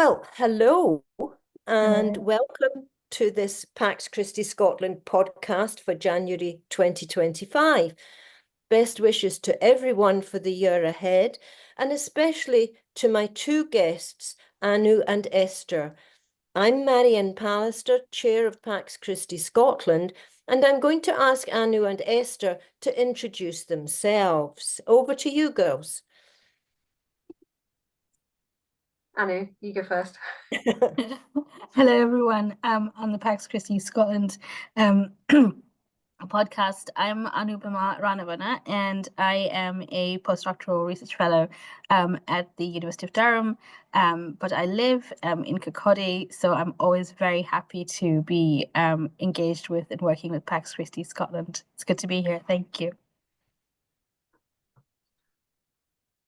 Well, hello and welcome to this Pax Christi Scotland podcast for January 2025. Best wishes to everyone for the year ahead, and especially to my two guests, Anu and Esther. I'm Marian Pallister, Chair of Pax Christi Scotland, and I'm going to ask Anu and Esther to introduce themselves. Over to you, girls. Anu, you go first. Hello, everyone. On the Pax Christi Scotland podcast, I'm Anupama Ranawana, and I am a postdoctoral research fellow at the University of Durham, but I live in Kirkcaldy, so I'm always very happy to be engaged with and working with Pax Christi Scotland. It's good to be here. Thank you.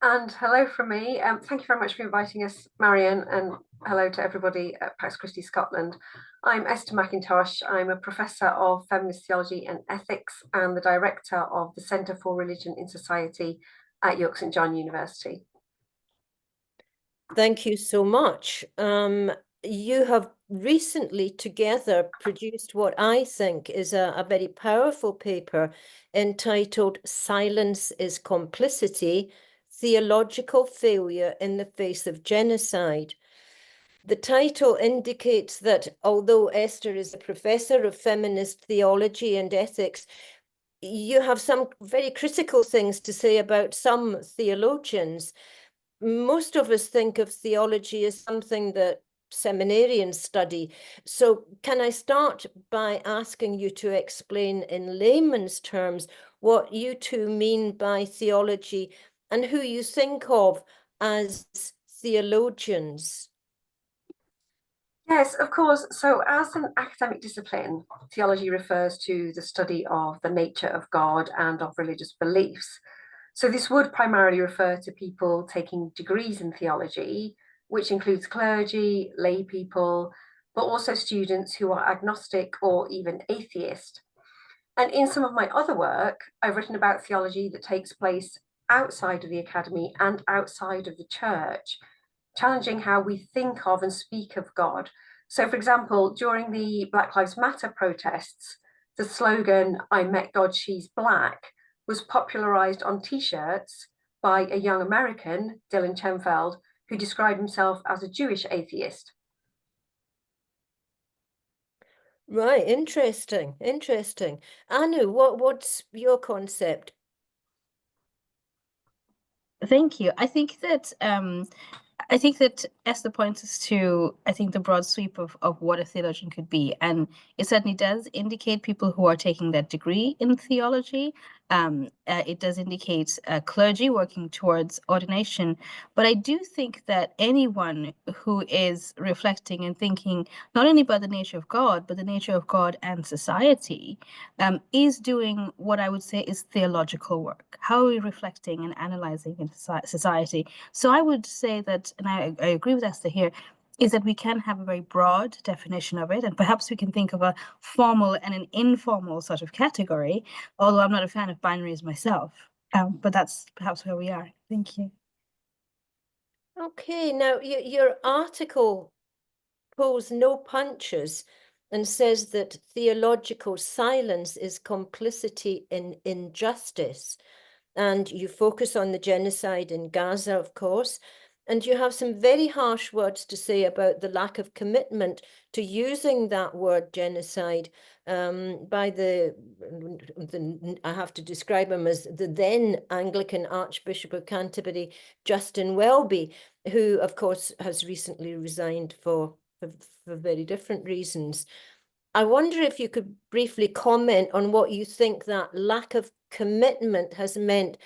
And hello from me. Thank you very much for inviting us, Marian, and hello to everybody at Pax Christi Scotland. I'm Esther McIntosh. I'm a professor of feminist theology and ethics and the director of the Centre for Religion in Society at York St John University. Thank you so much. You have recently together produced what I think is a very powerful paper entitled Silence is Complicity, Theological Failure in the Face of Genocide. The title indicates that although Esther is a professor of feminist theology and ethics, you have some very critical things to say about some theologians. Most of us think of theology as something that seminarians study. So can I start by asking you to explain in layman's terms what you two mean by theology and who you think of as theologians? Yes, of course. So as an academic discipline, theology refers to the study of the nature of God and of religious beliefs. So this would primarily refer to people taking degrees in theology, which includes clergy, lay people, but also students who are agnostic or even atheist. And in some of my other work, I've written about theology that takes place outside of the academy and outside of the church, challenging how we think of and speak of God. So, for example, during the Black Lives Matter protests, the slogan, "I met God, she's black," was popularized on T-shirts by a young American, Dylan Chenfeld, who described himself as a Jewish atheist. Right, interesting. Anu, what's your concept? Thank you. I think that Esther points us to, the broad sweep of what a theologian could be. And it certainly does indicate people who are taking that degree in theology. It does indicate clergy working towards ordination. But I do think that anyone who is reflecting and thinking not only about the nature of God, but the nature of God and society, is doing what I would say is theological work. How are we reflecting and analyzing in society? So I would say that, and I agree with Esther here, is that we can have a very broad definition of it, and perhaps we can think of a formal and an informal sort of category, although I'm not a fan of binaries myself. But that's perhaps where we are. Thank you. Okay, now your article pulls no punches and says that theological silence is complicity in injustice. And you focus on the genocide in Gaza, of course, and you have some very harsh words to say about the lack of commitment to using that word genocide by the I have to describe him as the then Anglican Archbishop of Canterbury, Justin Welby, who, of course, has recently resigned for very different reasons. I wonder if you could briefly comment on what you think that lack of commitment has meant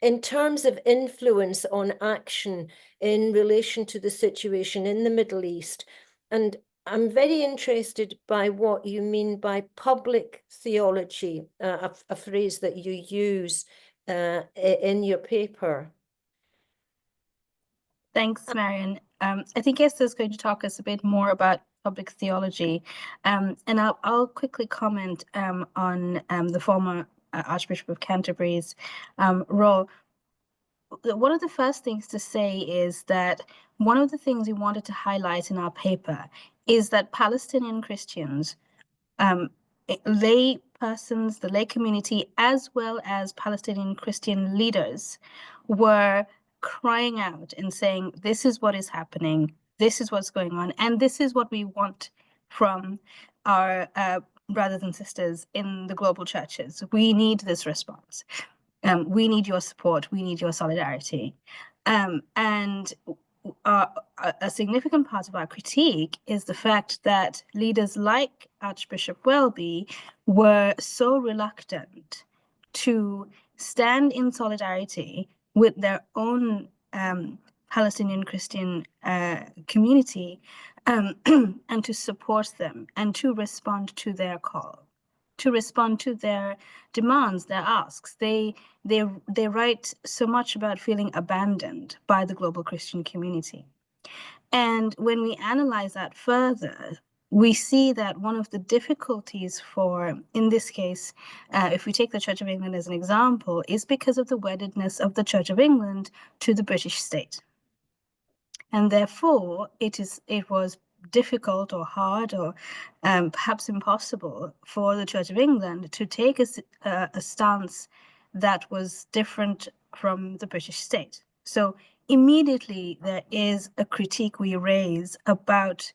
in terms of influence on action in relation to the situation in the Middle East. And I'm very interested by what you mean by public theology, a phrase that you use in your paper. Thanks, Marian. I think Esther's going to talk us a bit more about public theology, and I'll quickly comment on the former Archbishop of Canterbury's role. one of the first things to say is that one of the things we wanted to highlight in our paper is that Palestinian Christians, lay persons, the lay community, as well as Palestinian Christian leaders, were crying out and saying, this is what is happening, this is what's going on, and this is what we want from our brothers and sisters in the global churches. We need this response. We need your support. We need your solidarity. And a significant part of our critique is the fact that leaders like Archbishop Welby were so reluctant to stand in solidarity with their own Palestinian Christian community and to support them and to respond to their call, to respond to their demands, their asks. They write so much about feeling abandoned by the global Christian community. And when we analyze that further, we see that one of the difficulties for, in this case, if we take the Church of England as an example, is because of the weddedness of the Church of England to the British state. And therefore, it was difficult or hard or perhaps impossible for the Church of England to take a stance that was different from the British state. So immediately there is a critique we raise about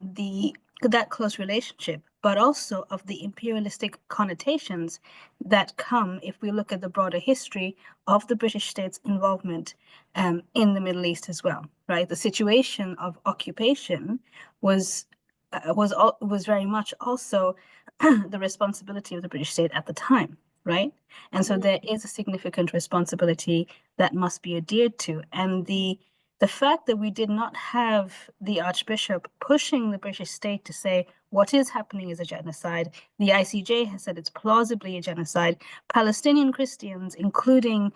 that close relationship, but also of the imperialistic connotations that come if we look at the broader history of the British state's involvement in the Middle East as well, right? The situation of occupation was very much also the responsibility of the British state at the time, right? And so there is a significant responsibility that must be adhered to. And the fact that we did not have the Archbishop pushing the British state to say what is happening is a genocide, the ICJ has said it's plausibly a genocide, Palestinian Christians, including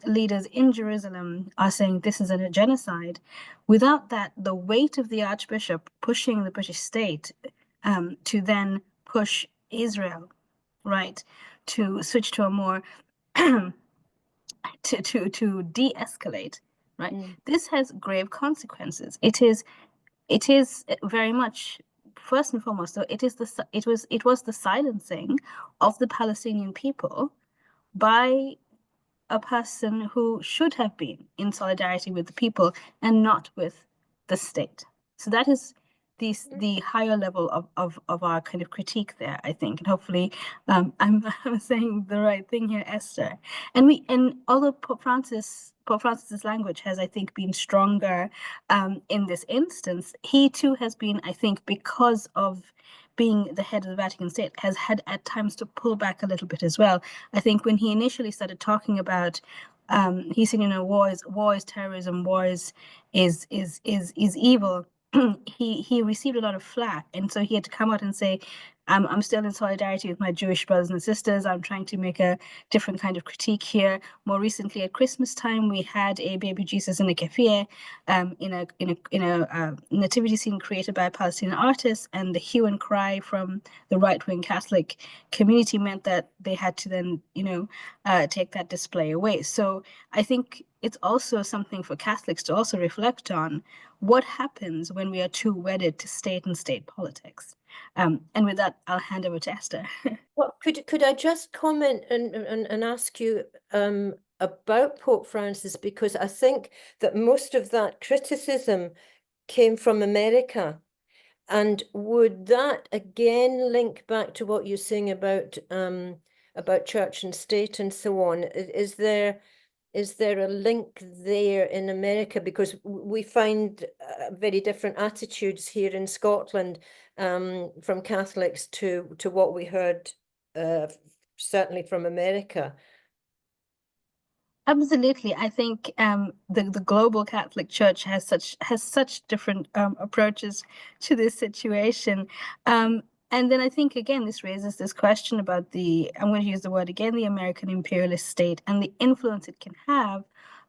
leaders in Jerusalem, are saying this is a genocide. Without that, the weight of the Archbishop pushing the British state to then push Israel, right, to switch to a more to de-escalate, right? This has grave consequences. It is very much, first and foremost, so it was the silencing of the Palestinian people by a person who should have been in solidarity with the people and not with the state. So that is the higher level of our kind of critique there, I think, and hopefully I'm saying the right thing here, Esther. And although Pope Francis's language has, I think, been stronger in this instance, he too has been, I think, because of being the head of the Vatican State, has had at times to pull back a little bit as well. I think when he initially started talking about, he said, war is terrorism, war is evil. He received a lot of flack, and so he had to come out and say, I'm still in solidarity with my Jewish brothers and sisters. I'm trying to make a different kind of critique here. More recently, at Christmas time, we had a baby Jesus in a kefir, in a nativity scene created by a Palestinian artist, and the hue and cry from the right-wing Catholic community meant that they had to then, take that display away. So I think it's also something for Catholics to also reflect on. What happens when we are too wedded to state and state politics? And with that, I'll hand over to Esther. Well, could I just comment and ask you about Pope Francis, because I think that most of that criticism came from America, and would that again link back to what you're saying about church and state and so on? Is there a link there in America? Because we find very different attitudes here in Scotland from Catholics to what we heard certainly from America. Absolutely. I think the global Catholic Church has such different approaches to this situation. And then I think, again, this raises this question about I'm going to use the word again, the American imperialist state and the influence it can have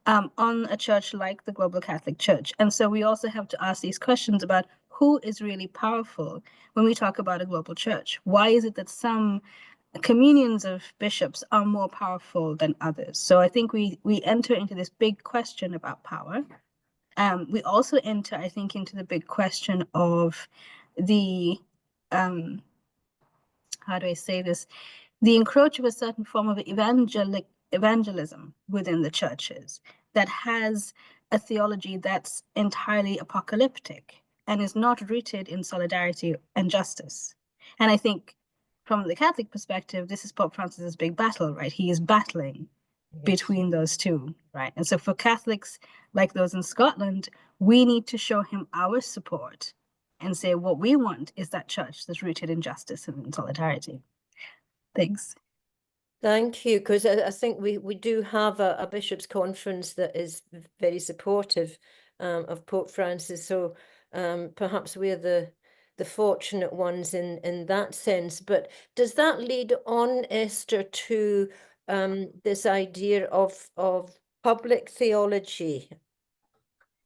on a church like the global Catholic Church. And so we also have to ask these questions about who is really powerful when we talk about a global church. Why is it that some communions of bishops are more powerful than others. So I think we enter into this big question about power. We also enter, I think, into the big question of the how do I say this? The encroach of a certain form of evangelism within the churches that has a theology that's entirely apocalyptic and is not rooted in solidarity and justice. And I think from the Catholic perspective, this is Pope Francis's big battle, right? He is battling between those two, right? And so for Catholics like those in Scotland, we need to show him our support and say what we want is that church that's rooted in justice and in solidarity. Thanks. Thank you, because I think we do have a bishops' conference that is very supportive of Pope Francis. So perhaps we're the fortunate ones in that sense. But does that lead on, Esther, to this idea of public theology?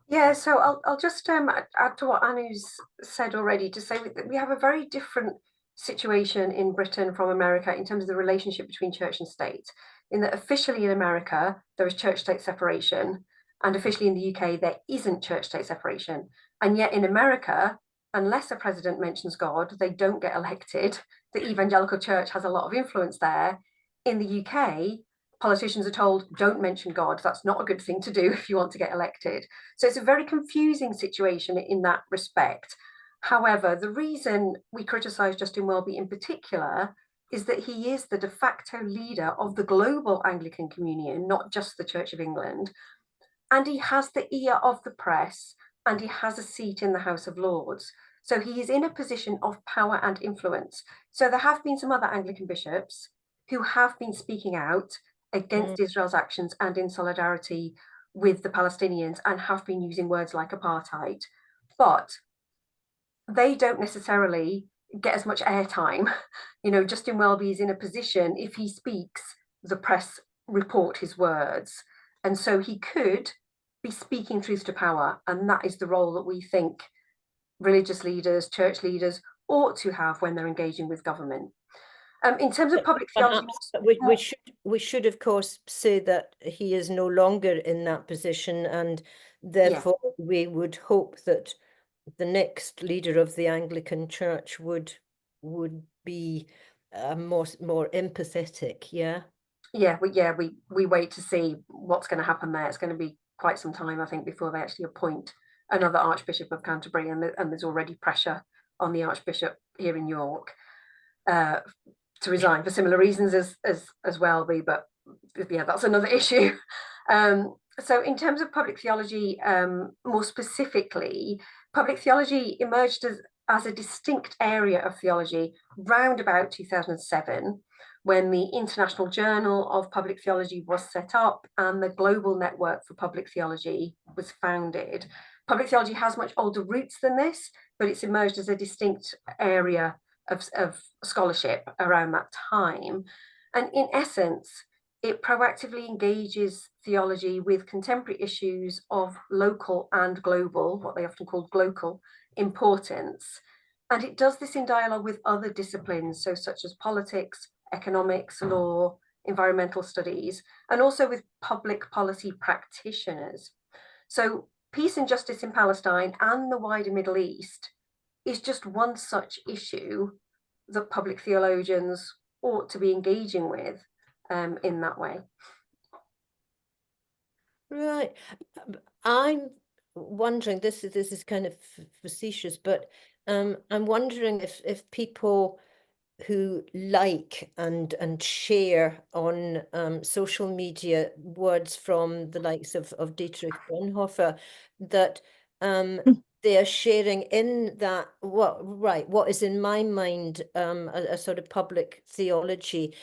Yeah, so I'll just add to what Anu's said already to say that we have a very different situation in Britain from America in terms of the relationship between church and state. In that officially in America, there is church-state separation, and officially in the UK, there isn't church-state separation. And yet in America, unless a president mentions God, they don't get elected. The evangelical church has a lot of influence there. In the UK, politicians are told, don't mention God. That's not a good thing to do if you want to get elected. So it's a very confusing situation in that respect. However, the reason we criticise Justin Welby in particular is that he is the de facto leader of the global Anglican Communion, not just the Church of England. And he has the ear of the press, and he has a seat in the House of Lords. So he is in a position of power and influence. So there have been some other Anglican bishops who have been speaking out against Israel's actions and in solidarity with the Palestinians, and have been using words like apartheid. But they don't necessarily get as much airtime. You know, Justin Welby is in a position, if he speaks, the press report his words. And so he could be speaking truth to power. And that is the role that we think religious leaders, church leaders ought to have when they're engaging with government. In terms of public theology, we should of course say that he is no longer in that position, and therefore we would hope that the next leader of the Anglican Church would be more empathetic. We wait to see what's going to happen there. It's going to be quite some time, I think, before they actually appoint another Archbishop of Canterbury, and there's already pressure on the Archbishop here in York to resign for similar reasons as Welby, but yeah, that's another issue. So in terms of public theology, more specifically, public theology emerged as a distinct area of theology round about 2007, when the International Journal of Public Theology was set up and the Global Network for Public Theology was founded. Public theology has much older roots than this, but it's emerged as a distinct area of scholarship around that time. And in essence, it proactively engages theology with contemporary issues of local and global, what they often call glocal, importance. And it does this in dialogue with other disciplines, so such as politics, economics, law, environmental studies, and also with public policy practitioners. So peace and justice in Palestine and the wider Middle East is just one such issue that public theologians ought to be engaging with in that way. Right. I'm wondering, this is kind of facetious, but I'm wondering if people who like and share on social media words from the likes of Dietrich Bonhoeffer, that they are sharing in that what is in my mind a sort of public theology.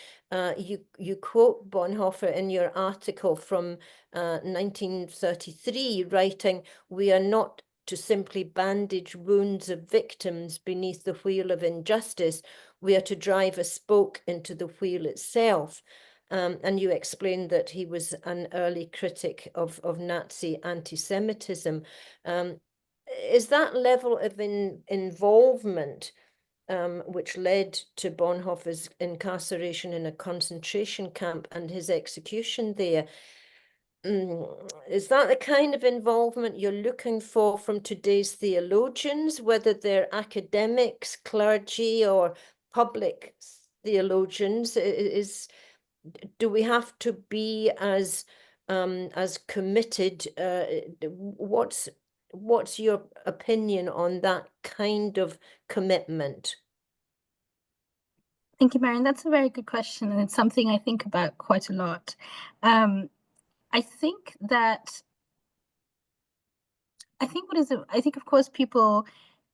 You quote Bonhoeffer in your article from 1933, writing, "We are not to simply bandage wounds of victims beneath the wheel of injustice. We are to drive a spoke into the wheel itself." And you explained that he was an early critic of Nazi anti-Semitism. Is that level of involvement which led to Bonhoeffer's incarceration in a concentration camp and his execution there. Is that the kind of involvement you're looking for from today's theologians, whether they're academics, clergy, or public theologians? Do we have to be as committed? What's your opinion on that kind of commitment? Thank you, Marian. That's a very good question, and it's something I think about quite a lot. I think, of course, people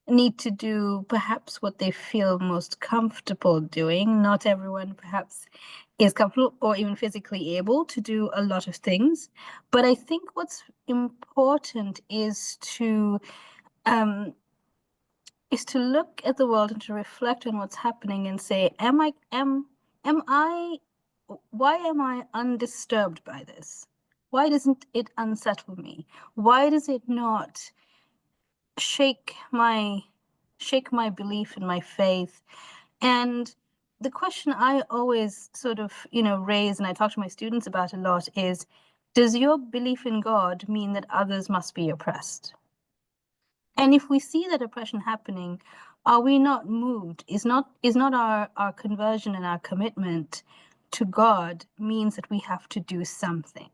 need to do perhaps what they feel most comfortable doing. Not everyone perhaps is comfortable or even physically able to do a lot of things. But I think what's important is to look at the world and to reflect on what's happening and say, why am I undisturbed by this? Why doesn't it unsettle me? Why does it not shake my belief in my faith? And the question I always sort of, raise, and I talk to my students about a lot, is, does your belief in God mean that others must be oppressed? And if we see that oppression happening, are we not moved? Is not our conversion and our commitment to God means that we have to do something,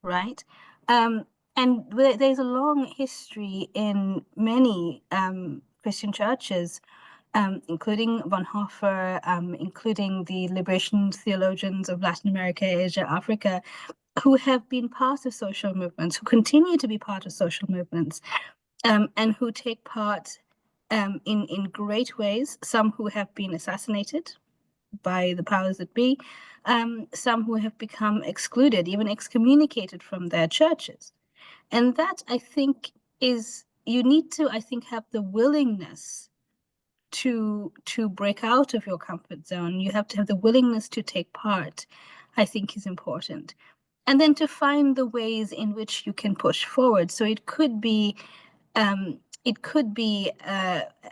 right? And there's a long history in many Christian churches, including Bonhoeffer, including the liberation theologians of Latin America, Asia, Africa, who have been part of social movements, who continue to be part of social movements, and who take part in great ways. Some who have been assassinated by the powers that be, some who have become excluded, even excommunicated from their churches. And that, I think, is, you need to, I think, have the willingness to break out of your comfort zone. You have to have the willingness to take part, I think, is important. And then to find the ways in which you can push forward. So it could be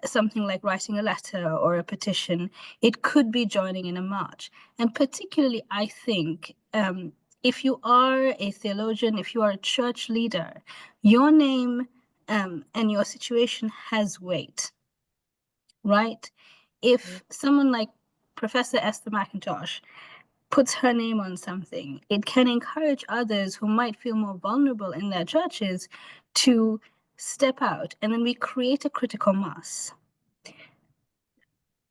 something like writing a letter or a petition. It could be joining in a march. And particularly, I think, if you are a theologian, if you are a church leader, your name and your situation has weight, right? If someone like Professor Esther McIntosh puts her name on something, it can encourage others who might feel more vulnerable in their churches to step out, and then we create a critical mass.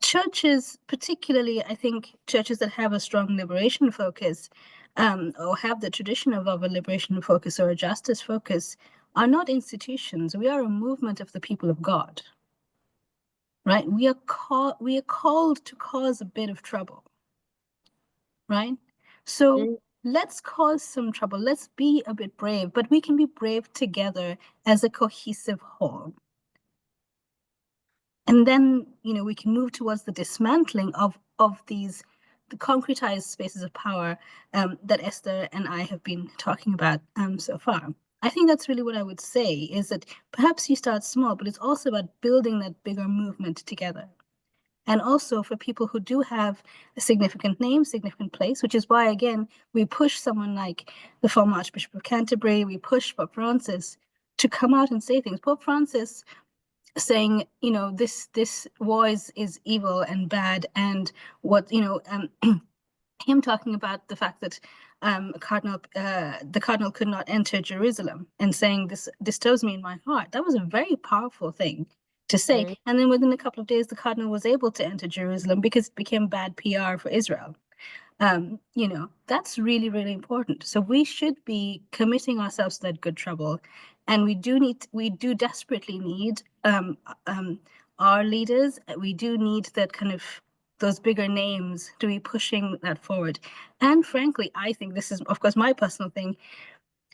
Churches, particularly, I think, churches that have a strong liberation focus, or have the tradition of a liberation focus or a justice focus, are not institutions. We are a movement of the people of God, right? We are called to cause a bit of trouble, right? So let's cause some trouble. Let's be a bit brave, but we can be brave together as a cohesive whole. And then, we can move towards the dismantling of the concretized spaces of power that Esther and I have been talking about so far. I think that's really what I would say, is that perhaps you start small, but it's also about building that bigger movement together. And also for people who do have a significant name, significant place, which is why, again, we push someone like the former Archbishop of Canterbury, we push Pope Francis to come out and say things. Pope Francis saying, this war is evil and bad, and what, him talking about the fact that the cardinal could not enter Jerusalem, and saying, this disturbs me in my heart. That was a very powerful thing to say. And then within a couple of days, the cardinal was able to enter Jerusalem because it became bad PR for Israel. That's really, really important. So we should be committing ourselves to that good trouble. And we do desperately need our leaders. We do need that kind of, those bigger names to be pushing that forward. And frankly, I think this is, of course, my personal thing.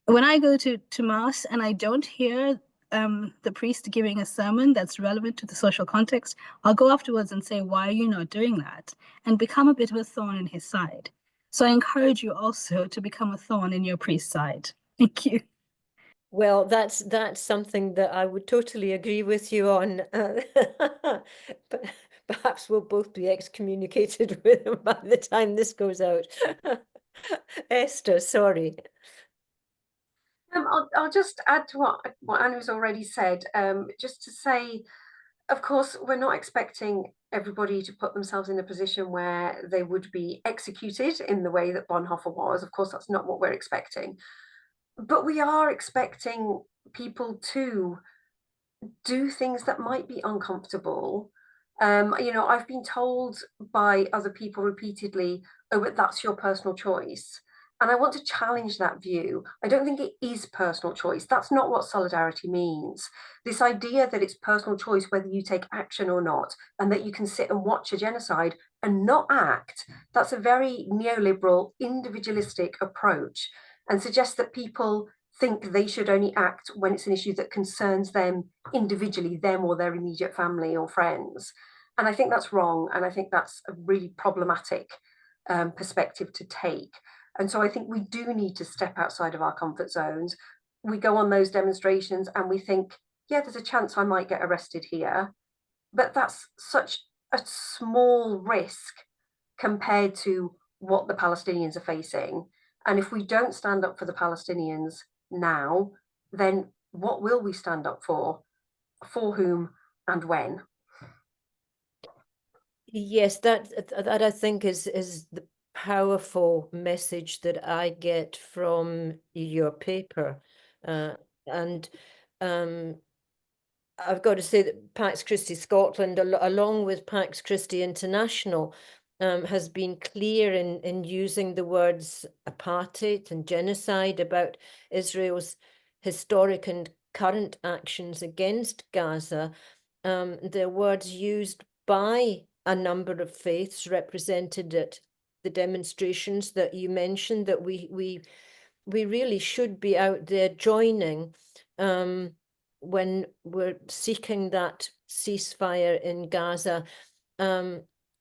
When I go to Mass and I don't hear the priest giving a sermon that's relevant to the social context, I'll go afterwards and say, why are you not doing that? And become a bit of a thorn in his side. So I encourage you also to become a thorn in your priest's side. Thank you. Well, that's something that I would totally agree with you on. But perhaps we'll both be excommunicated with him by the time this goes out. Esther, sorry. I'll just add to what Anu's already said, just to say, of course, we're not expecting everybody to put themselves in a position where they would be executed in the way that Bonhoeffer was. Of course, that's not what we're expecting. But we are expecting people to do things that might be uncomfortable. I've been told by other people repeatedly, oh, but that's your personal choice. And I want to challenge that view. I don't think it is personal choice. That's not what solidarity means. This idea that it's personal choice whether you take action or not, and that you can sit and watch a genocide and not act, that's a very neoliberal, individualistic approach, and suggests that people think they should only act when it's an issue that concerns them individually, them or their immediate family or friends. And I think that's wrong. And I think that's a really problematic perspective to take. And so I think we do need to step outside of our comfort zones. We go on those demonstrations and we think, yeah, there's a chance I might get arrested here. But that's such a small risk compared to what the Palestinians are facing. And if we don't stand up for the Palestinians now, then what will we stand up for whom, and when? Yes, that I think is the powerful message that I get from your paper, and I've got to say that Pax Christi Scotland, along with Pax Christi International, has been clear in using the words apartheid and genocide about Israel's historic and current actions against Gaza. They're words used by a number of faiths represented at the demonstrations that you mentioned, that we really should be out there joining when we're seeking that ceasefire in Gaza.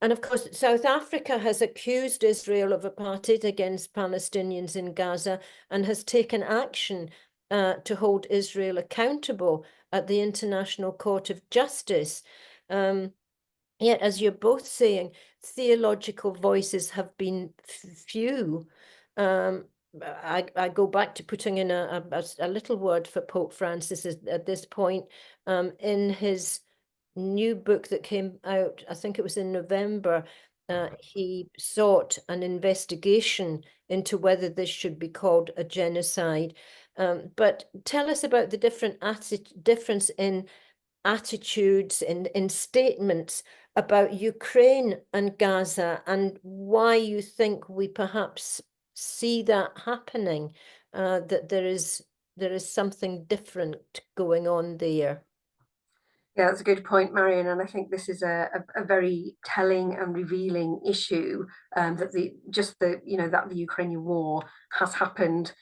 And of course, South Africa has accused Israel of apartheid against Palestinians in Gaza and has taken action to hold Israel accountable at the International Court of Justice. Yet, as you're both saying, theological voices have been few. I go back to putting in a little word for Pope Francis at this point. In his new book that came out, I think it was in November, he sought an investigation into whether this should be called a genocide. But tell us about the difference in attitudes, in statements about Ukraine and Gaza, and why you think we perhaps see that happening, that there is something different going on there. Yeah, that's a good point, Marian. And I think this is a very telling and revealing issue, that the Ukrainian war has happened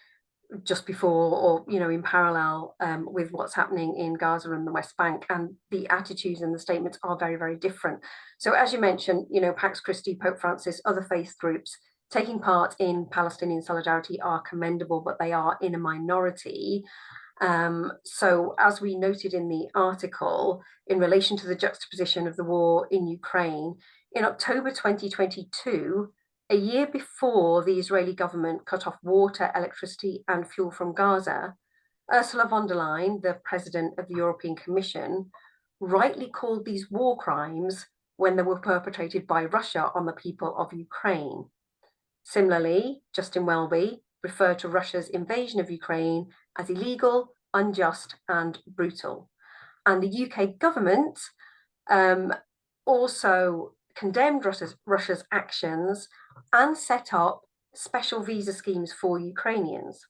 just before, or in parallel with what's happening in Gaza and the West Bank, and the attitudes and the statements are very, very different. So as you mentioned, Pax Christi, Pope Francis, other faith groups taking part in Palestinian solidarity are commendable, but they are in a minority. So as we noted in the article, in relation to the juxtaposition of the war in Ukraine, in October 2022, a year before the Israeli government cut off water, electricity and fuel from Gaza, Ursula von der Leyen, the president of the European Commission, rightly called these war crimes when they were perpetrated by Russia on the people of Ukraine. Similarly, Justin Welby referred to Russia's invasion of Ukraine as illegal, unjust and brutal. And the UK government also condemned Russia's actions and set up special visa schemes for Ukrainians.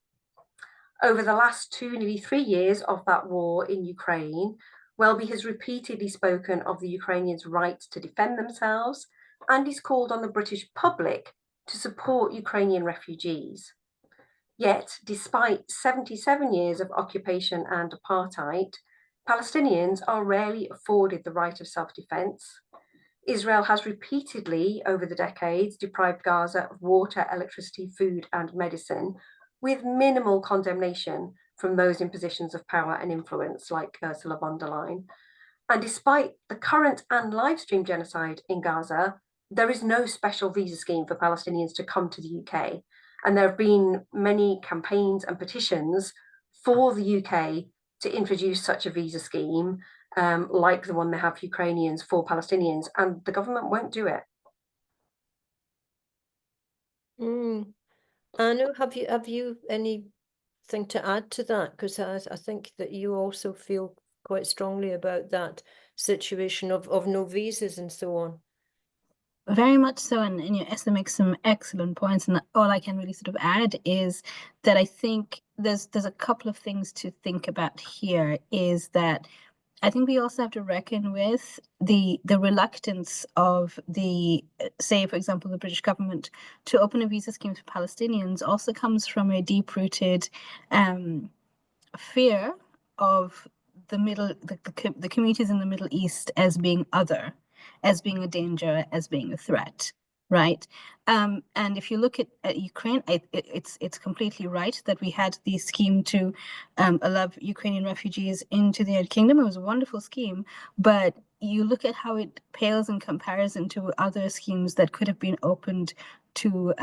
Over the last nearly 3 years of that war in Ukraine, Welby has repeatedly spoken of the Ukrainians' right to defend themselves, and he's called on the British public to support Ukrainian refugees. Yet, despite 77 years of occupation and apartheid, Palestinians are rarely afforded the right of self-defense. Israel has repeatedly, over the decades, deprived Gaza of water, electricity, food, and medicine, with minimal condemnation from those in positions of power and influence, like Ursula von der Leyen. And despite the current and live stream genocide in Gaza, there is no special visa scheme for Palestinians to come to the UK. And there have been many campaigns and petitions for the UK to introduce such a visa scheme, like the one they have Ukrainians for Palestinians, and the government won't do it. Anu, have you anything to add to that? Because I think that you also feel quite strongly about that situation of no visas and so on. Very much so, and Esther makes some excellent points, and all I can really sort of add is that I think there's a couple of things to think about here. Is that I think we also have to reckon with the reluctance of the, say, for example, the British government to open a visa scheme for Palestinians also comes from a deep-rooted fear of the communities in the Middle East as being other, as being a danger, as being a threat, right? And if you look at Ukraine, it's completely right that we had the scheme to allow Ukrainian refugees into the United Kingdom. It was a wonderful scheme, but you look at how it pales in comparison to other schemes that could have been opened to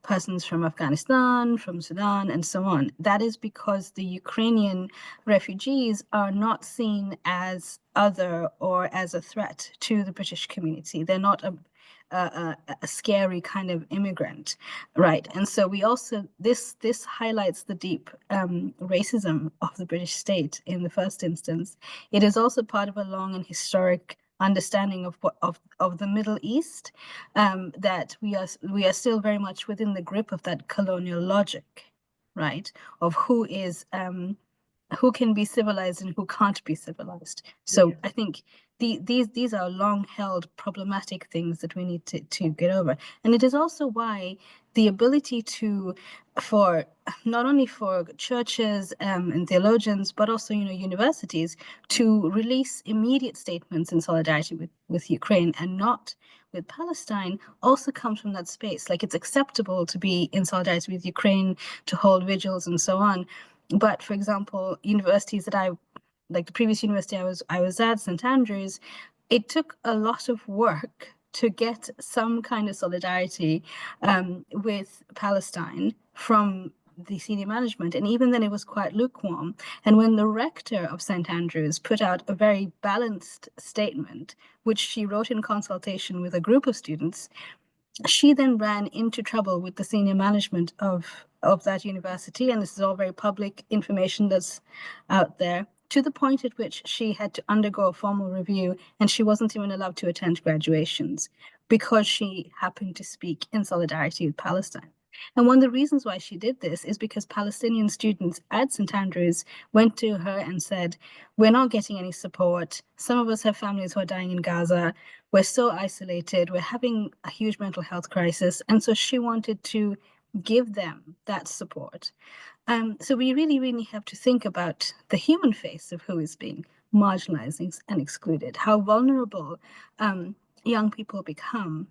persons from Afghanistan, from Sudan, and so on. That is because the Ukrainian refugees are not seen as other or as a threat to the British community. They're not a scary kind of immigrant, right? And so we also, this highlights the deep racism of the British state in the first instance. It is also part of a long and historic understanding of the Middle East, that we are still very much within the grip of that colonial logic, right? Of who can be civilized and who can't be civilized. So I think these are long-held problematic things that we need to get over. And it is also why the ability for not only for churches and theologians, but also universities to release immediate statements in solidarity with Ukraine and not with Palestine also comes from that space. Like, it's acceptable to be in solidarity with Ukraine, to hold vigils and so on. But for example, universities that like the previous university I was at, St. Andrews, it took a lot of work to get some kind of solidarity with Palestine from the senior management. And even then it was quite lukewarm. And when the rector of St. Andrews put out a very balanced statement, which she wrote in consultation with a group of students, she then ran into trouble with the senior management of that university. And this is all very public information that's out there, to the point at which she had to undergo a formal review, and she wasn't even allowed to attend graduations because she happened to speak in solidarity with Palestine. And one of the reasons why she did this is because Palestinian students at St. Andrews went to her and said, we're not getting any support. Some of us have families who are dying in Gaza. We're so isolated. We're having a huge mental health crisis. And so she wanted to give them that support. So we really, really have to think about the human face of who is being marginalized and excluded, how vulnerable young people become,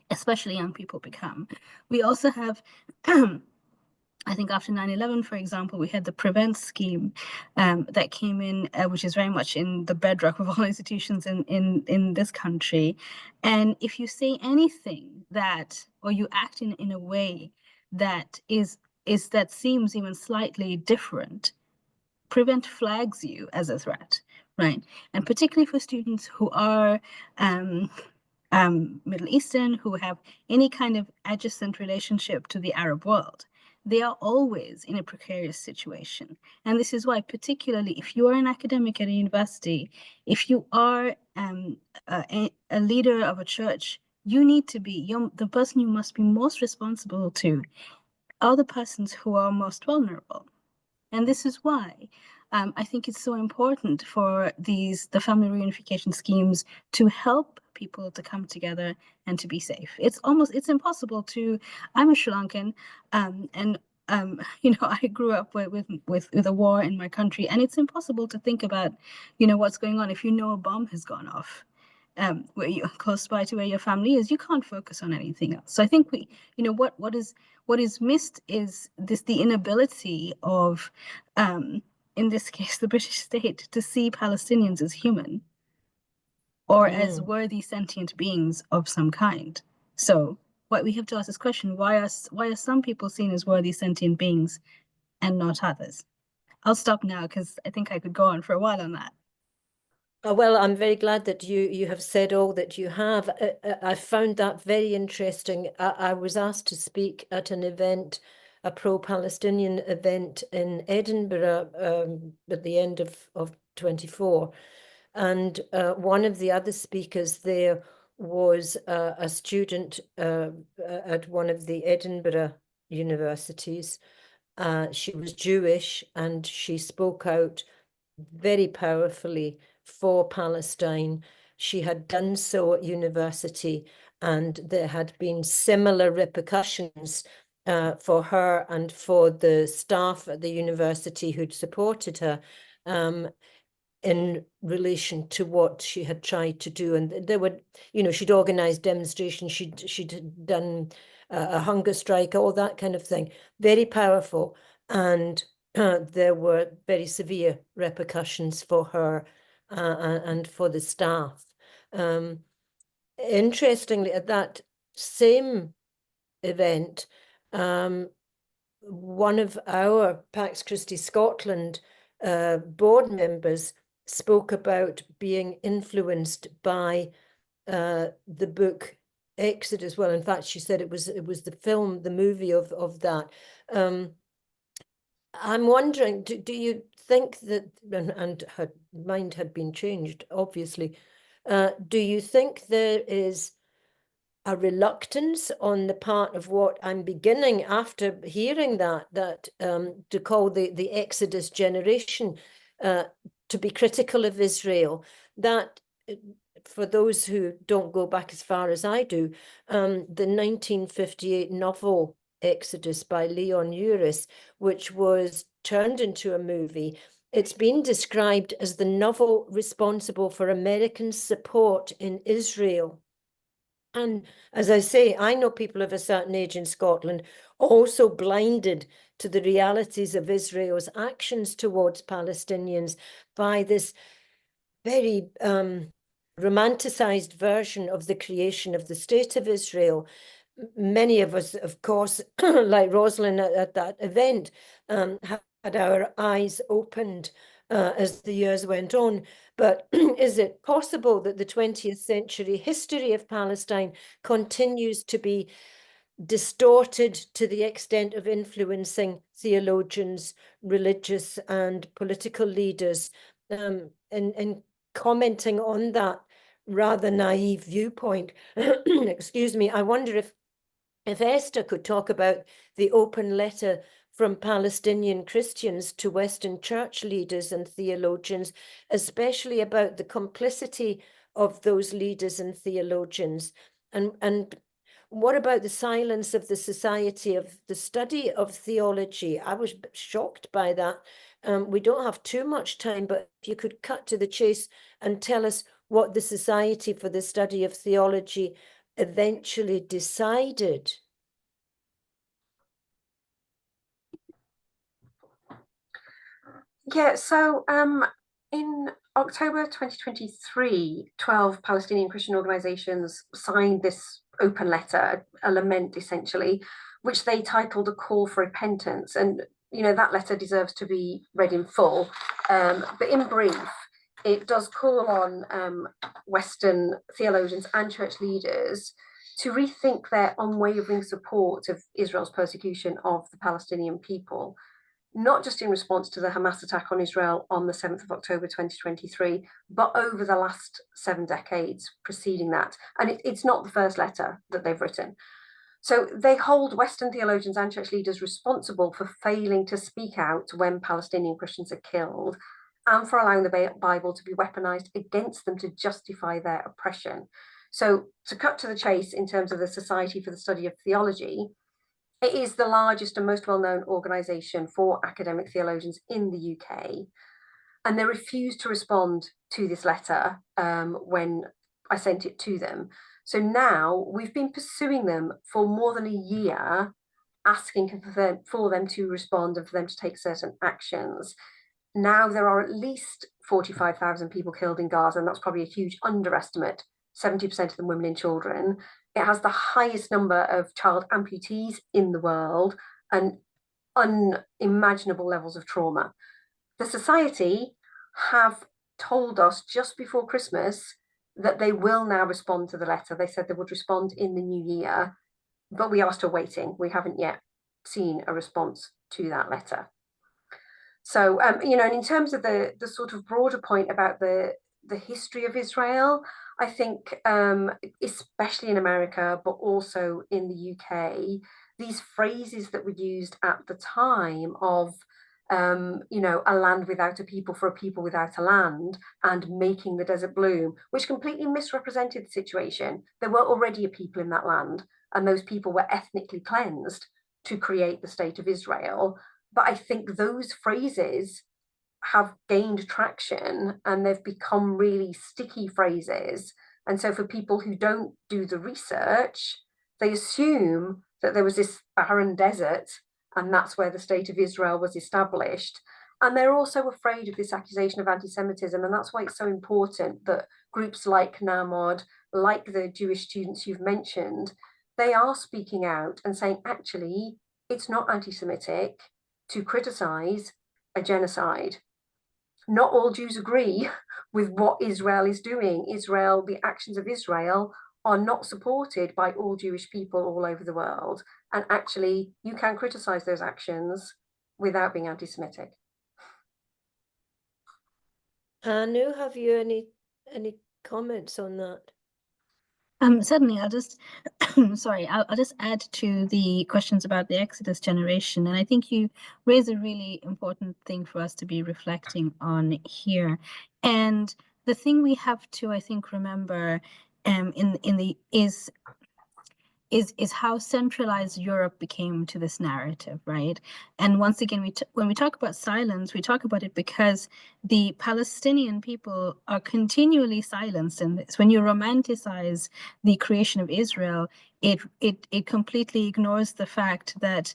especially young people become. We also have, I think after 9/11, for example, we had the Prevent scheme that came in, which is very much in the bedrock of all institutions in this country. And if you say anything that, or you act in a way that that seems even slightly different, Prevent flags you as a threat, right? And particularly for students who are Middle Eastern, who have any kind of adjacent relationship to the Arab world, they are always in a precarious situation. And this is why, particularly if you are an academic at a university, if you are a leader of a church, you need to be, the person you must be most responsible to are the persons who are most vulnerable. And this is why I think it's so important for the family reunification schemes to help people to come together and to be safe. It's impossible to, I'm a Sri Lankan, and I grew up with a war in my country, and it's impossible to think about, what's going on if a bomb has gone off. Where you're close by to where your family is, you can't focus on anything else. So I think what is missed is the inability of, in this case, the British state to see Palestinians as human, or as worthy sentient beings of some kind. So what we have to ask this question, why are some people seen as worthy sentient beings and not others? I'll stop now because I think I could go on for a while on that. Well, I'm very glad that you have said all that you have. I found that very interesting. I was asked to speak at an event, a pro-Palestinian event in Edinburgh at the end of 24. And one of the other speakers there was a student at one of the Edinburgh universities. She was Jewish and she spoke out very powerfully for Palestine. She had done so at university, and there had been similar repercussions for her and for the staff at the university who'd supported her in relation to what she had tried to do. And there were, she'd organized demonstrations, she'd done a hunger strike, all that kind of thing. Very powerful. And there were very severe repercussions for her and for the staff. Interestingly, at that same event, one of our Pax Christi Scotland board members spoke about being influenced by the book Exodus. Well, in fact, she said it was the movie of that. I'm wondering, do you think that, and her mind had been changed, obviously, do you think there is a reluctance on the part of what I'm beginning after hearing that to call the Exodus generation to be critical of Israel, that for those who don't go back as far as I do, the 1958 novel Exodus by Leon Uris, which was turned into a movie, it's been described as the novel responsible for American support in Israel. And as I say, I know people of a certain age in Scotland also blinded to the realities of Israel's actions towards Palestinians by this very romanticized version of the creation of the State of Israel. Many of us, of course, like Rosalind at that event, had our eyes opened as the years went on. But is it possible that the 20th century history of Palestine continues to be distorted to the extent of influencing theologians, religious and political leaders, and commenting on that rather naive viewpoint? Excuse me, I wonder if Esther could talk about the open letter from Palestinian Christians to Western church leaders and theologians, especially about the complicity of those leaders and theologians. And what about the silence of the Society of the Study of Theology? I was shocked by that. We don't have too much time, but if you could cut to the chase and tell us what the Society for the Study of Theology eventually decided. Yeah, so in October 2023, 12 Palestinian Christian organizations signed this open letter, a lament essentially, which they titled A Call for Repentance. And, that letter deserves to be read in full. But in brief, it does call on Western theologians and church leaders to rethink their unwavering support of Israel's persecution of the Palestinian people, not just in response to the Hamas attack on Israel on the 7th of October 2023, but over the last 7 decades preceding that. And it's not the first letter that they've written. So they hold Western theologians and church leaders responsible for failing to speak out when Palestinian Christians are killed, and for allowing the Bible to be weaponized against them to justify their oppression. So to cut to the chase in terms of the Society for the Study of Theology, it is the largest and most well-known organisation for academic theologians in the UK. And they refused to respond to this letter when I sent it to them. So now we've been pursuing them for more than a year, asking for them to respond and for them to take certain actions. now there are at least 45,000 people killed in Gaza, and that's probably a huge underestimate, 70% of them women and children. It has the highest number of child amputees in the world and unimaginable levels of trauma. The Society have told us just before Christmas that they will now respond to the letter. They said they would respond in the new year, but we are still waiting. We haven't yet seen a response to that letter. So, you know, and in terms of the sort of broader point about the history of Israel, I think, especially in America, but also in the UK, these phrases that were used at the time of, you know, a land without a people for a people without a land, and making the desert bloom, which completely misrepresented the situation. There were already a people in that land, and those people were ethnically cleansed to create the state of Israel. But I think those phrases have gained traction and they've become really sticky phrases. And so for people who don't do the research, they assume that there was this barren desert and that's where the state of Israel was established. And they're also afraid of this accusation of anti-Semitism. And that's why it's so important that groups like NAMOD, like the Jewish students you've mentioned, they are speaking out and saying, actually, it's not anti-Semitic to criticize a genocide. Not all Jews agree with what Israel is doing. The actions of Israel are not supported by all Jewish people all over the world. And actually, you can criticize those actions without being anti-Semitic. Anu, have you any comments on that? Certainly, I'll just sorry, I'll just add to the questions about the Exodus generation. And I think you raise a really important thing for us to be reflecting on here. And the thing we have to, I think, remember is how centralized Europe became to this narrative, right? And once again, when we talk about silence, we talk about it because the Palestinian people are continually silenced in this. When you romanticize the creation of Israel, it completely ignores the fact that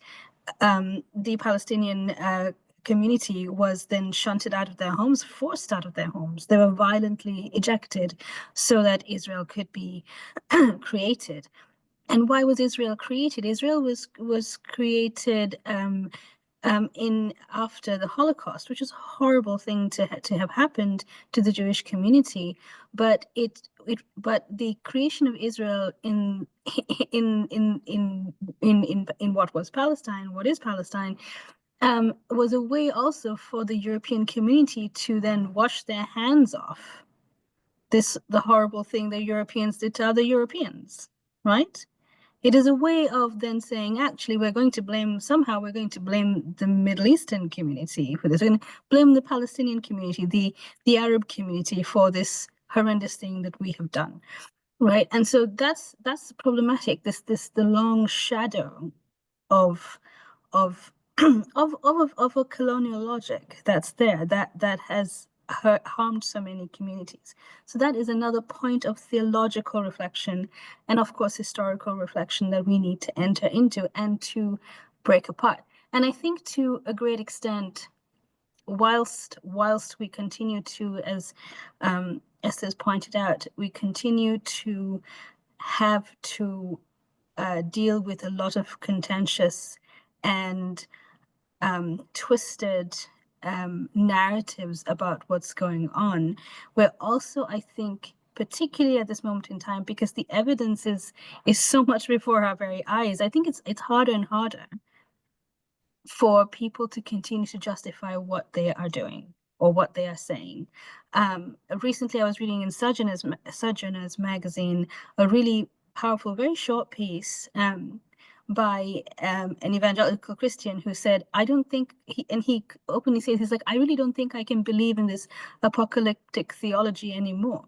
the Palestinian community was then shunted out of their homes, forced out of their homes. They were violently ejected so that Israel could be created. And why was Israel created? Israel was created in after the Holocaust, which is a horrible thing to have happened to the Jewish community. But but the creation of Israel in what was Palestine, what is Palestine, was a way also for the European community to then wash their hands off the horrible thing the Europeans did to other Europeans, right? It is a way of then saying, actually, we're going to blame the Middle Eastern community for this. We're going to blame the Palestinian community, the Arab community for this horrendous thing that we have done, right? And so that's problematic. The long shadow of a colonial logic that's there that has harmed so many communities. So that is another point of theological reflection and of course historical reflection that we need to enter into and to break apart. And I think to a great extent, whilst we continue to, as Esther's pointed out, we continue to have to deal with a lot of contentious and twisted narratives about what's going on. We're also, I think, particularly at this moment in time, because the evidence is so much before our very eyes, I think it's harder and harder for people to continue to justify what they are doing or what they are saying. Recently, I was reading in Sojourner's magazine a really powerful, very short piece by an evangelical Christian who said, I don't think, he openly says, he's like, I really don't think I can believe in this apocalyptic theology anymore,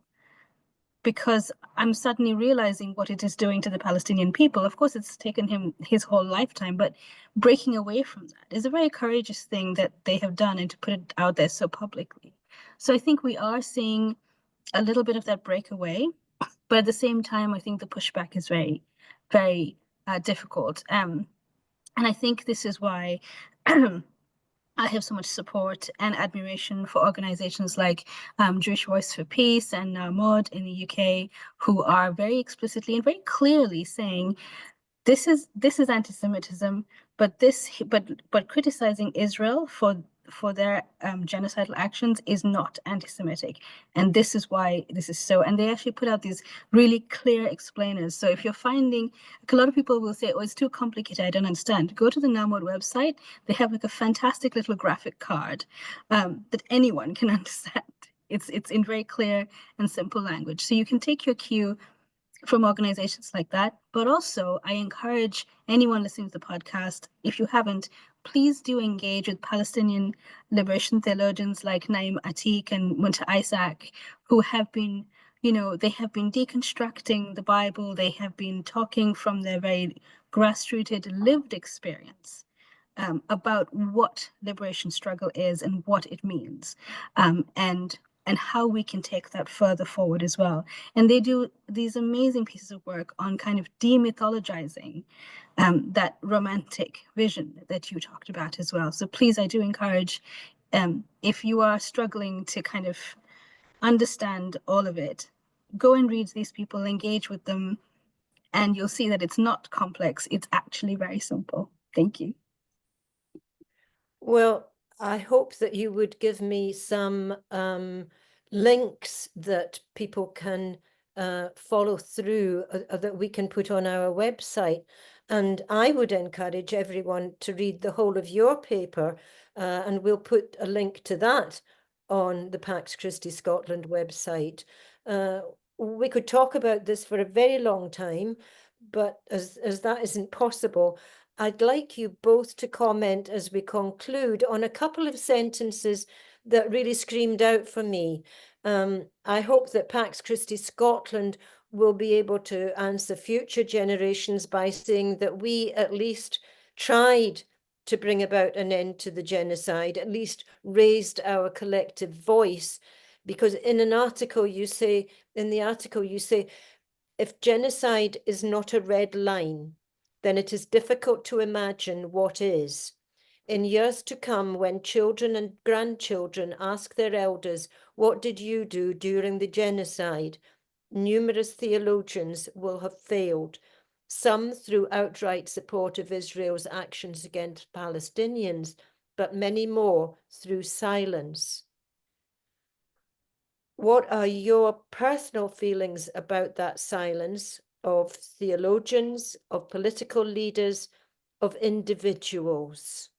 because I'm suddenly realizing what it is doing to the Palestinian people. Of course, it's taken him his whole lifetime, but breaking away from that is a very courageous thing that they have done, and to put it out there so publicly. So I think we are seeing a little bit of that breakaway, but at the same time, I think the pushback is very, very difficult. And I think this is why I have so much support and admiration for organizations like Jewish Voice for Peace and MOD in the UK, who are very explicitly and very clearly saying this is anti-Semitism, but criticizing Israel for their genocidal actions is not anti-Semitic, and this is why this is so. And they actually put out these really clear explainers. So if you're finding, a lot of people will say, "Oh, it's too complicated, I don't understand," go to the NAMOD website. They have like a fantastic little graphic card that anyone can understand. It's in very clear and simple language, so you can take your cue from organizations like that. But also, I encourage anyone listening to the podcast, if you haven't, please do engage with Palestinian liberation theologians like Naim Atik and Munta Isaac, who have been, they have been deconstructing the Bible. They have been talking from their very grassrooted lived experience about what liberation struggle is and what it means, and how we can take that further forward as well. And they do these amazing pieces of work on kind of demythologizing that romantic vision that you talked about as well. So please, I do encourage, if you are struggling to kind of understand all of it, go and read these people, engage with them, and you'll see that it's not complex. It's actually very simple. Thank you. Well, I hope that you would give me some links that people can follow through, that we can put on our website. And I would encourage everyone to read the whole of your paper, and we'll put a link to that on the Pax Christi Scotland website. We could talk about this for a very long time, but as that isn't possible, I'd like you both to comment as we conclude on a couple of sentences that really screamed out for me. I hope that Pax Christi Scotland will be able to answer future generations by saying that we at least tried to bring about an end to the genocide, at least raised our collective voice. Because in the article you say, if genocide is not a red line, then it is difficult to imagine what is. In years to come, when children and grandchildren ask their elders, "What did you do during the genocide?" numerous theologians will have failed, some through outright support of Israel's actions against Palestinians, but many more through silence. What are your personal feelings about that silence of theologians, of political leaders, of individuals?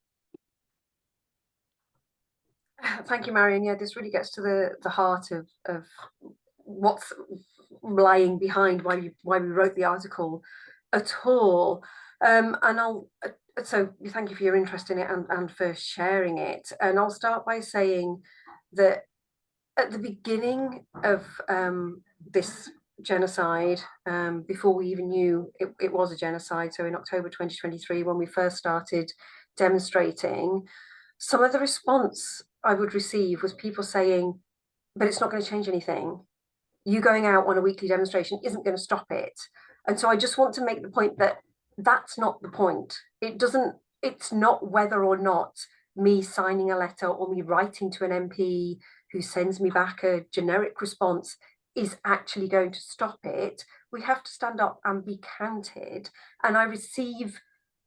Thank you, Marian. Yeah, this really gets to the heart of what's lying behind why we wrote the article at all. So thank you for your interest in it and for sharing it. And I'll start by saying that at the beginning of this genocide, before we even knew it was a genocide, so in October 2023, when we first started demonstrating, some of the response I would receive was people saying, "But it's not going to change anything. You going out on a weekly demonstration isn't going to stop it." And so I just want to make the point that that's not the point. It's not whether or not me signing a letter or me writing to an MP who sends me back a generic response is actually going to stop it. We have to stand up and be counted. And I receive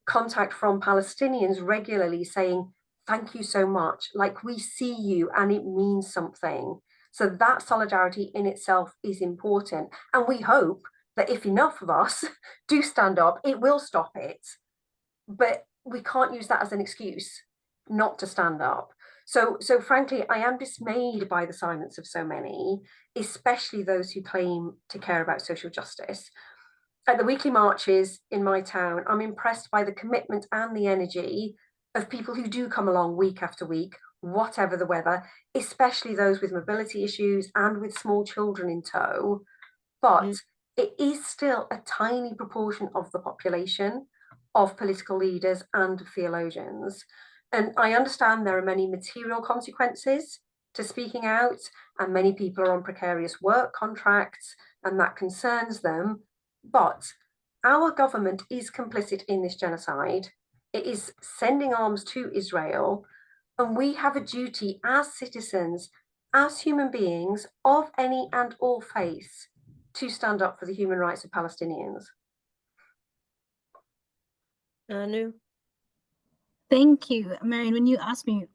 contact from Palestinians regularly saying, "Thank you so much. Like, we see you and it means something." So that solidarity in itself is important. And we hope that if enough of us do stand up, it will stop it. But we can't use that as an excuse not to stand up. So frankly, I am dismayed by the silence of so many, especially those who claim to care about social justice. At the weekly marches in my town, I'm impressed by the commitment and the energy of people who do come along week after week, whatever the weather, especially those with mobility issues and with small children in tow. But it is still a tiny proportion of the population, of political leaders and theologians. And I understand there are many material consequences to speaking out, and many people are on precarious work contracts, and that concerns them. But our government is complicit in this genocide. It is sending arms to Israel. And we have a duty as citizens, as human beings of any and all faiths, to stand up for the human rights of Palestinians. Anu? Thank you, Marian. When you asked me,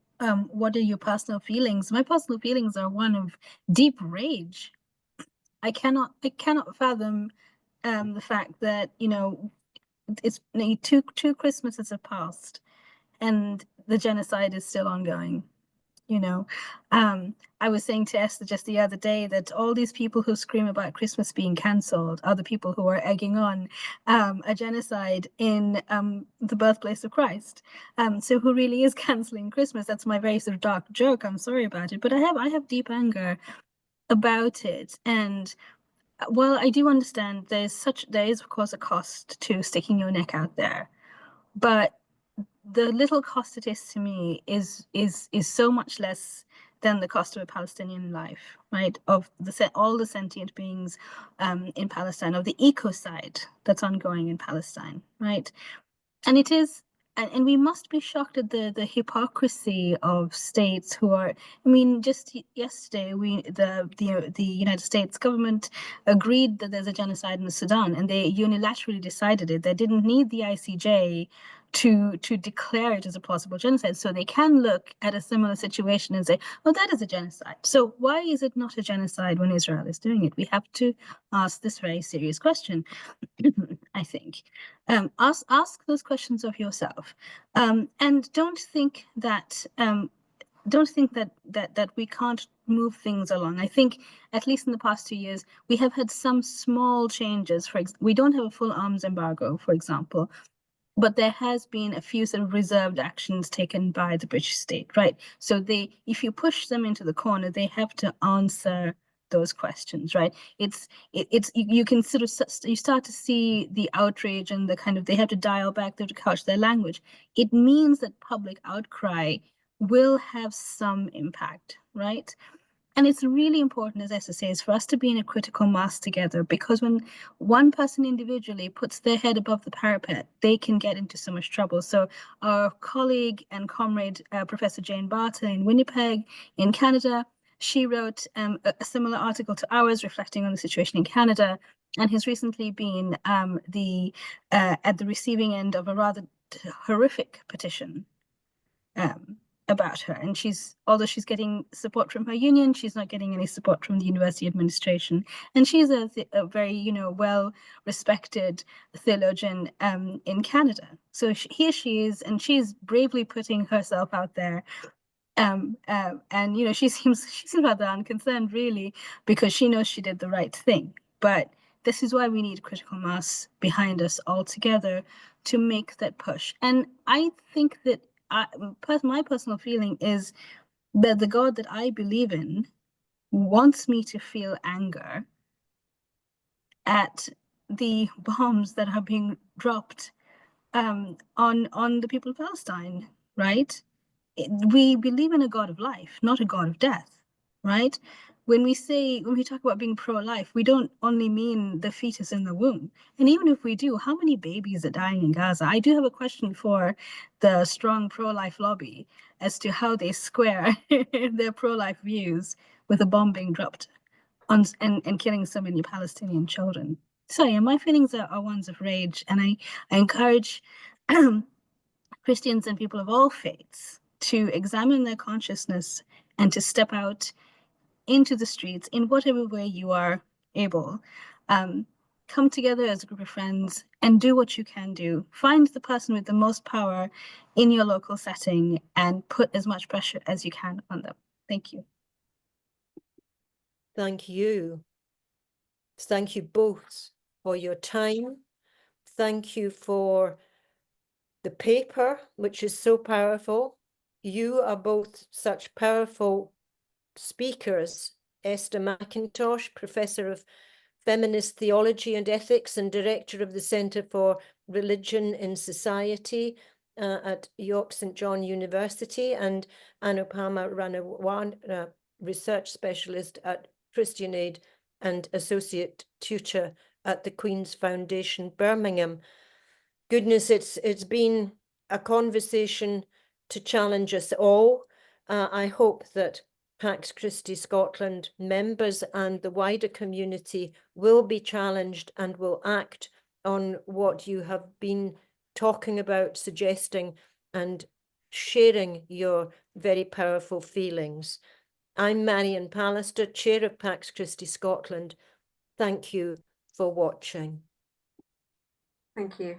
what are your personal feelings? My personal feelings are one of deep rage. I cannot fathom the fact that, you know, it's two Christmases have passed and the genocide is still ongoing. You know, I was saying to Esther just the other day that all these people who scream about Christmas being cancelled are the people who are egging on a genocide in the birthplace of Christ. So who really is cancelling Christmas? That's my very sort of dark joke. I'm sorry about it, but I have deep anger about it. And while I do understand there is of course a cost to sticking your neck out there, but the little cost it is to me is so much less than the cost of a Palestinian life, right? Of all the sentient beings in Palestine, of the ecocide that's ongoing in Palestine, right? And it is, and we must be shocked at the hypocrisy of states who are. I mean, just yesterday, the United States government agreed that there's a genocide in Sudan, and they unilaterally decided it. They didn't need the ICJ to declare it as a possible genocide, so they can look at a similar situation and say, "Oh, that is a genocide." So why is it not a genocide when Israel is doing it? We have to ask this very serious question. I think. Ask those questions of yourself, and don't think that we can't move things along. I think at least in the past 2 years we have had some small changes. We don't have a full arms embargo, for example, but there has been a few sort of reserved actions taken by the British state, right? So if you push them into the corner, they have to answer those questions, right? You can sort of, you start to see the outrage and the kind of, they have to dial back, they have to couch their language. It means that public outcry will have some impact, right? And it's really important, as Esther says, for us to be in a critical mass together, because when one person individually puts their head above the parapet, they can get into so much trouble. So our colleague and comrade, Professor Jane Barter in Winnipeg, in Canada, she wrote a similar article to ours reflecting on the situation in Canada, and has recently been at the receiving end of a rather horrific petition about her. And although she's getting support from her union, she's not getting any support from the university administration. And she's a very, well-respected theologian in Canada. So here she is, and she's bravely putting herself out there. And she seems rather unconcerned, really, because she knows she did the right thing. But this is why we need critical mass behind us all together to make that push. And I think that my personal feeling is that the God that I believe in wants me to feel anger at the bombs that are being dropped on the people of Palestine, right? We believe in a God of life, not a God of death, right? When we talk about being pro-life, we don't only mean the fetus in the womb. And even if we do, how many babies are dying in Gaza? I do have a question for the strong pro-life lobby as to how they square their pro-life views with a bomb being dropped and killing so many Palestinian children. So yeah, my feelings are ones of rage, and I encourage Christians and people of all faiths to examine their consciousness and to step out into the streets in whatever way you are able. Come together as a group of friends and do what you can do. Find the person with the most power in your local setting and put as much pressure as you can on them. Thank you. Thank you. Thank you both for your time. Thank you for the paper, which is so powerful. You are both such powerful speakers. Esther McIntosh, Professor of Feminist Theology and Ethics and Director of the Centre for Religion in Society at York St John University, and Anupama Ranawana, Research Specialist at Christian Aid and Associate Tutor at the Queen's Foundation, Birmingham. Goodness, it's been a conversation to challenge us all. I hope that Pax Christi Scotland members and the wider community will be challenged and will act on what you have been talking about, suggesting, and sharing your very powerful feelings. I'm Marian Pallister, Chair of Pax Christi Scotland. Thank you for watching. Thank you.